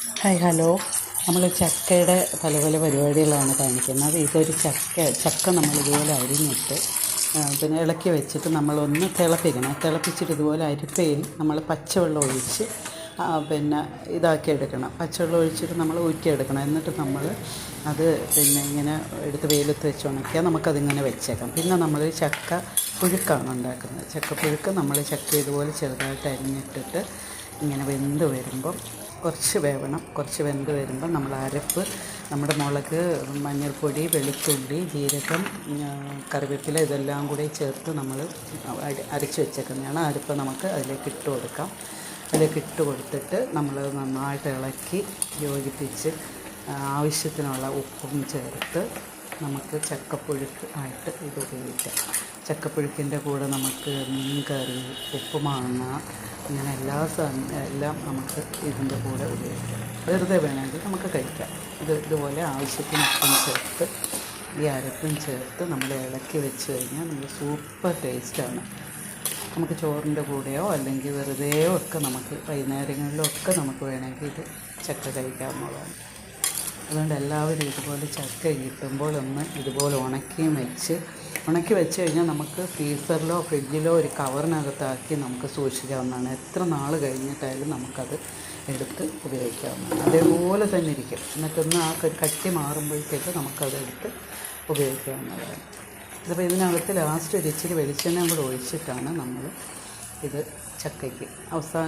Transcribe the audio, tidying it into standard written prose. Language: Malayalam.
Hi hello. നമ്മൾ ചക്കയുടെ പല പല പരിപാടികളാണ് കാണിക്കുന്നത്. ഇതൊരു ചക്ക നമ്മളിതുപോലെ അരിഞ്ഞിട്ട് പിന്നെ ഇളക്കി വെച്ചിട്ട് നമ്മളൊന്ന് തിളപ്പിച്ചിട്ട് ഇതുപോലെ അരിപ്പയിൽ നമ്മൾ പച്ചവെള്ളം ഒഴിച്ച് പിന്നെ ഇതാക്കി എടുക്കണം. പച്ചവെള്ളം ഒഴിച്ചിട്ട് നമ്മൾ ഊറ്റിയെടുക്കണം. എന്നിട്ട് നമ്മൾ അത് പിന്നെ ഇങ്ങനെ എടുത്ത് വെയിലത്ത് വെച്ച് ഉണക്കിയാൽ നമുക്കതിങ്ങനെ വെച്ചേക്കാം. പിന്നെ നമ്മൾ ചക്ക പുഴുക്കാണ് ഉണ്ടാക്കുന്നത്. ചക്കപ്പുഴുക്ക് നമ്മൾ ചക്ക ഇതുപോലെ ചെറുതായിട്ട് അരിഞ്ഞിട്ടിട്ട് ഇങ്ങനെ വെന്ത് വരുമ്പം കുറച്ച് വെന്ത് വരുമ്പം നമ്മൾ അരപ്പ് നമ്മുടെ മുളക്, മഞ്ഞൾപ്പൊടി, വെളുത്തുള്ളി, ജീരകം, കറിവേപ്പില ഇതെല്ലാം കൂടി ചേർത്ത് നമ്മൾ അരച്ച് വെച്ചേക്കുന്നതാണ്. അരപ്പ് നമുക്ക് അതിലേക്ക് ഇട്ട് കൊടുക്കാം. അതിലേക്ക് ഇട്ട് കൊടുത്തിട്ട് നമ്മൾ നന്നായിട്ട് ഇളക്കി യോജിപ്പിച്ച് ആവശ്യത്തിനുള്ള ഉപ്പും ചേർത്ത് നമുക്ക് ചക്കപ്പുഴുക്ക് ആയിട്ട് ഇത് ഉപയോഗിക്കാം. ചക്കപ്പുഴുക്കിൻ്റെ കൂടെ നമുക്ക് മീൻ കറി, ഉപ്പുമാങ്ങ, ഇങ്ങനെ എല്ലാം നമുക്ക് ഇതിൻ്റെ കൂടെ ഉപയോഗിക്കാം. വെറുതെ വേണമെങ്കിൽ നമുക്ക് കഴിക്കാം. ഇതുപോലെ ആവശ്യത്തിന് ഉപ്പും ചേർത്ത് ഈ അരപ്പും ചേർത്ത് നമ്മൾ ഇളക്കി വെച്ച് കഴിഞ്ഞാൽ നമ്മൾ സൂപ്പർ ടേസ്റ്റാണ്. നമുക്ക് ചോറിൻ്റെ കൂടെയോ അല്ലെങ്കിൽ വെറുതെയോ ഒക്കെ നമുക്ക് വൈകുന്നേരങ്ങളിലോ ഒക്കെ നമുക്ക് വേണമെങ്കിൽ ഇത് ചക്ക കഴിക്കാവുന്നതാണ്. അതുകൊണ്ട് എല്ലാവരും ഇതുപോലെ ചക്ക കിട്ടുമ്പോൾ ഇതുപോലെ ഉണക്കി വെച്ച് കഴിഞ്ഞാൽ നമുക്ക് ഫ്രീസറിലോ ഫ്രിഡ്ജിലോ ഒരു കവറിനകത്താക്കി നമുക്ക് സൂക്ഷിക്കാവുന്നതാണ്. എത്ര നാൾ കഴിഞ്ഞിട്ടായാലും നമുക്കത് എടുത്ത് ഉപയോഗിക്കാവുന്നതാണ്. അതേപോലെ തന്നെ ഇരിക്കും. എന്നിട്ടൊന്ന് കട്ടി മാറുമ്പോഴത്തേക്ക് നമുക്കതെടുത്ത് ഉപയോഗിക്കാവുന്നതാണ്. ഇതിപ്പോൾ ഇതിനകത്ത് ലാസ്റ്റ് ഒരു ഇച്ചിരി വെളിച്ചെണ്ണ കൂടെ ഒഴിച്ചിട്ടാണ് നമ്മൾ ഇത് ചക്കയ്ക്ക് അവസാനം